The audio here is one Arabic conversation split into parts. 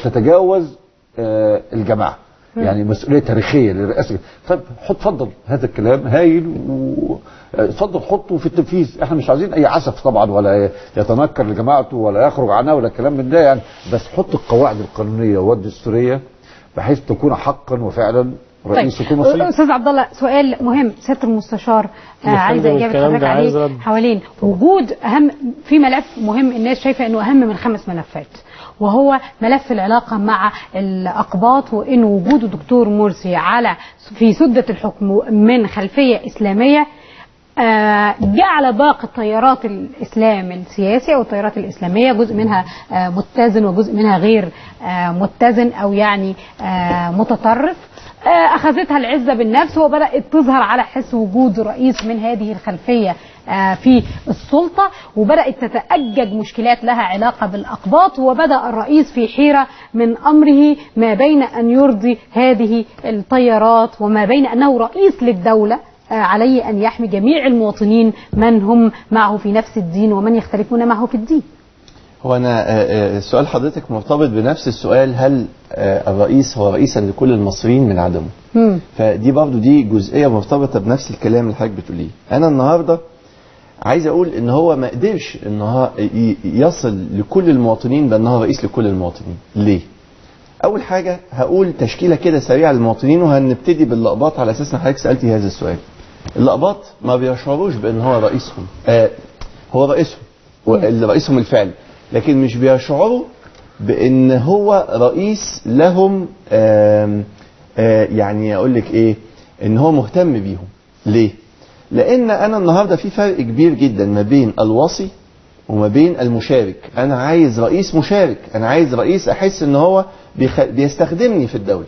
تتجاوز الجماعه. يعني مسؤوليه تاريخيه للرئاسه. طب اتفضل، هذا الكلام هايل، اتفضل حطه في التنفيذ. احنا مش عايزين اي عسف طبعا، ولا يتنكر لجماعته ولا يخرج عنها ولا كلام من ده يعني، بس حط القواعد القانونيه والدستوريه بحيث تكون حقا وفعلا رئيس يكون مصري. استاذ عبد الله، سؤال مهم سياده المستشار، عايزه اجابه حضرتك عليه حوالين وجود اهم في ملف مهم الناس شايفه انه اهم من 5 ملفات، وهو ملف العلاقه مع الاقباط، وان وجود الدكتور مرسي في سده الحكم من خلفيه اسلاميه جعل باقي التيارات الاسلام السياسي او التيارات الاسلاميه جزء منها متزن وجزء منها غير متزن او يعني متطرف، أخذتها العزة بالنفس وبدأت تظهر على حس وجود رئيس من هذه الخلفية في السلطة، وبدأت تتأجج مشكلات لها علاقة بالأقباط، وبدأ الرئيس في حيرة من أمره ما بين أن يرضي هذه التيارات وما بين أنه رئيس للدولة عليه أن يحمي جميع المواطنين من هم معه في نفس الدين ومن يختلفون معه في الدين. هو أنا سؤال حضرتك مرتبط بنفس السؤال، هل الرئيس هو رئيسا لكل المصريين من عدمه؟ فدي برضو دي جزئية مرتبطة بنفس الكلام اللي حضرتك بتقوليه. أنا النهاردة عايز أقول إن هو ما قدرش إن هو يصل لكل المواطنين بأنه هو رئيس لكل المواطنين. ليه؟ أول حاجة هقول تشكيلة كده سريعة للمواطنين، وهنبتدي باللقباط على أساس إن حضرتك سألتي هذا السؤال. اللقباط ما بيشعروش بأن هو رئيسهم، هو رئيسهم رئيسهم الفعلي، لكن مش بيشعروا بان هو رئيس لهم. يعني اقول لك ايه، ان هو مهتم بيهم. ليه؟ لان انا النهارده في فرق كبير جدا ما بين الوصي وما بين المشارك. انا عايز رئيس مشارك، انا عايز رئيس احس ان هو بيستخدمني في الدوله،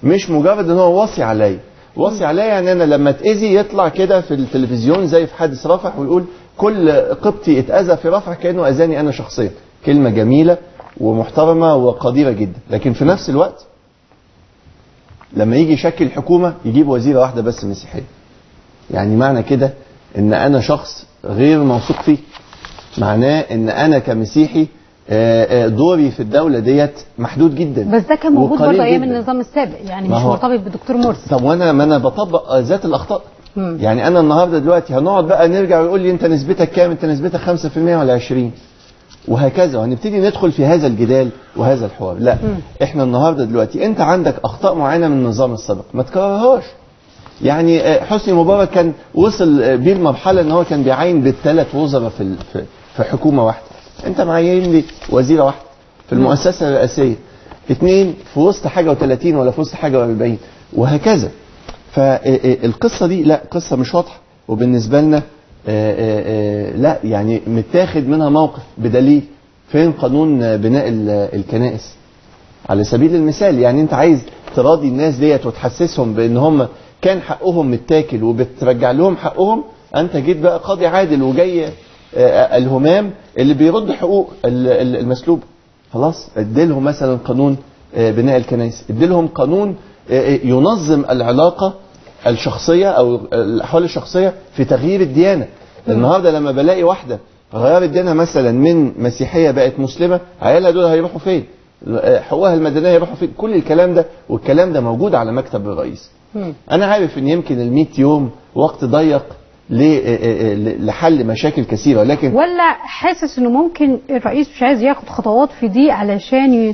مش مجرد ان هو وصي عليا. وصي عليا يعني انا لما اتاذي يطلع كده في التلفزيون زي في حادث رفح ويقول كل قبطي اتأذى في رفح كأنه أذاني أنا شخصيا. كلمة جميلة ومحترمة وقديرة جدا، لكن في نفس الوقت لما يجي يشكل حكومة يجيب وزيرة واحدة بس مسيحية. يعني معنى كده ان انا شخص غير موثوق فيه، معناه ان انا كمسيحي دوري في الدولة ديت محدود جدا. بس ده كان موجود برضه ايام النظام السابق، يعني مش مرتبط بدكتور مرسي. طب ما انا بطبق ذات الاخطاء. يعني انا النهارده دلوقتي هنقعد بقى نرجع ويقول لي انت نسبتك كام، انت نسبتك 5% ولا 20 وهكذا، وهنبتدي ندخل في هذا الجدال وهذا الحوار. لا، احنا النهارده دلوقتي انت عندك اخطاء معينه من النظام السابق ما تكررهاش. يعني حسني مبارك كان وصل بيه المرحله ان هو كان بيعين ب3 وزراء في حكومه واحده. انت معين لي وزيره واحده في المؤسسه الرئاسيه، 2 في وسط حاجه و30 ولا في وسط حاجه و40 وهكذا. فالقصه دي لا، قصه مش واضحه، وبالنسبه لنا لا يعني متاخد منها موقف. بدليل فين قانون بناء الكنائس على سبيل المثال؟ يعني انت عايز تراضي الناس ديت وتحسسهم بان هم كان حقهم متاكل وبترجع لهم حقهم. انت جيت بقى قاضي عادل وجاي الهمام اللي بيرد حقوق المسلوب. خلاص اديلهم مثلا قانون بناء الكنائس، اديلهم قانون ينظم العلاقه الشخصيه او الاحوال الشخصيه في تغيير الديانه. النهارده لما بلاقي واحده غيرت دينها مثلا من مسيحيه بقت مسلمه، عيالها دول هيروحوا فين؟ حقوقها المدنيه هيروحوا فين؟ كل الكلام ده، والكلام ده موجود على مكتب الرئيس. انا عارف ان يمكن ال100 يوم وقت ضيق لحل مشاكل كثيره، لكن ولا حاسس انه ممكن الرئيس مش عايز ياخد خطوات في دي علشان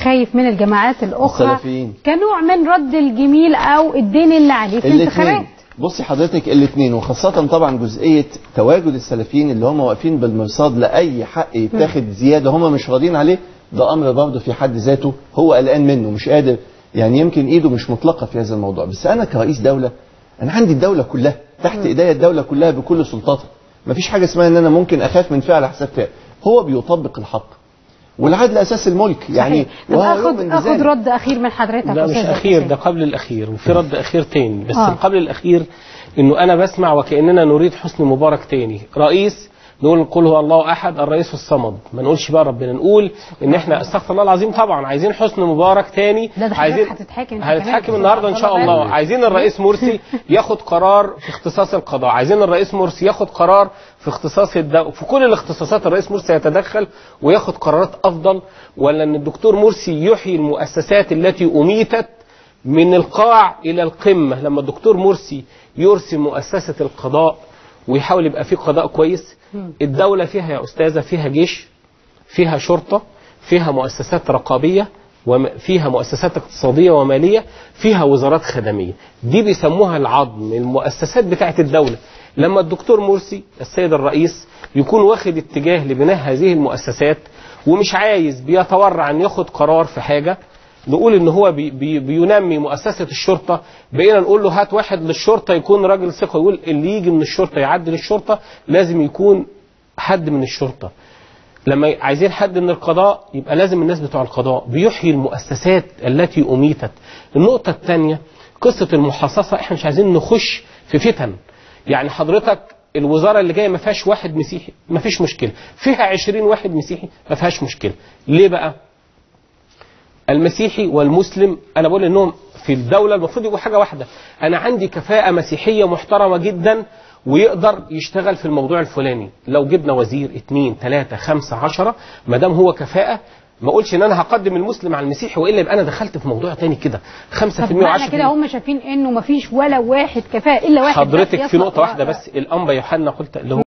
خايف من الجماعات الاخرى السلفيين كنوع من رد الجميل او الدين اللي عليه في الانتخابات؟ بصي حضرتك الاثنين، وخاصه طبعا جزئيه تواجد السلفيين اللي هم واقفين بالمرصاد لاي حق يتاخد زياده هم مش راضيين عليه. ده امر برضه في حد ذاته هو قلقان منه، مش قادر، يعني يمكن ايده مش مطلقه في هذا الموضوع. بس انا كرئيس دوله انا عندي الدوله كلها تحت ايديا، الدوله كلها بكل سلطاتها. مفيش حاجه اسمها ان انا ممكن اخاف من فعل حساب فعل. هو بيطبق الحق والعدل اساس الملك. يعني اخد رد اخير من حضرتك. لا مش اخير، ده قبل الاخير، وفي رد اخير تاني. بس قبل الاخير انه انا بسمع وكاننا نريد حسني مبارك تاني رئيس نقول قل هو الله احد الرئيس الصمد، ما نقولش بقى ربنا، نقول ان احنا استغفر الله العظيم طبعا عايزين حسني مبارك تاني، عايزين هتتحاكم النهارده ان شاء الله، عايزين الرئيس مرسي ياخد قرار في اختصاص القضاء، عايزين الرئيس مرسي ياخد قرار في اختصاص في كل الاختصاصات الرئيس مرسي يتدخل وياخد قرارات افضل، ولا ان الدكتور مرسي يحيي المؤسسات التي اميتت من القاع الى القمه. لما الدكتور مرسي يرسي مؤسسه القضاء ويحاول يبقى فيه قضاء كويس، الدولة فيها يا أستاذة فيها جيش، فيها شرطة، فيها مؤسسات رقابية، وفيها مؤسسات اقتصادية ومالية، فيها وزارات خدمية، دي بيسموها العظم، المؤسسات بتاعت الدولة. لما الدكتور مرسي السيد الرئيس يكون واخد اتجاه لبناء هذه المؤسسات ومش عايز بيتورع أن ياخد قرار في حاجة، نقول ان هو بينمي مؤسسة الشرطة، بقينا نقول له هات واحد للشرطة يكون راجل ثقة، يقول اللي يجي من الشرطة يعدل الشرطة لازم يكون حد من الشرطة. لما عايزين حد من القضاء يبقى لازم الناس بتوع القضاء، بيحيي المؤسسات التي أميتت. النقطة الثانية قصة المحاصصة، احنا مش عايزين نخش في فتن. يعني حضرتك الوزارة اللي جاية ما فيهاش واحد مسيحي، ما فيش مشكلة، فيها 20 واحد مسيحي ما فيهاش مشكلة. ليه بقى؟ المسيحي والمسلم انا بقول انهم في الدولة المفروض يبقوا حاجة واحدة. انا عندي كفاءة مسيحية محترمة جدا ويقدر يشتغل في الموضوع الفلاني، لو جبنا وزير 2 3 5 10 ما دام هو كفاءة، ما اقولش ان انا هقدم المسلم على المسيحي والا يبقى انا دخلت في موضوع تاني كده 5% و10%. كده هم شايفين انه ما فيش ولا واحد كفاءة الا واحد. حضرتك في نقطة واحدة بس، الانبا يوحنا قلت اللي هو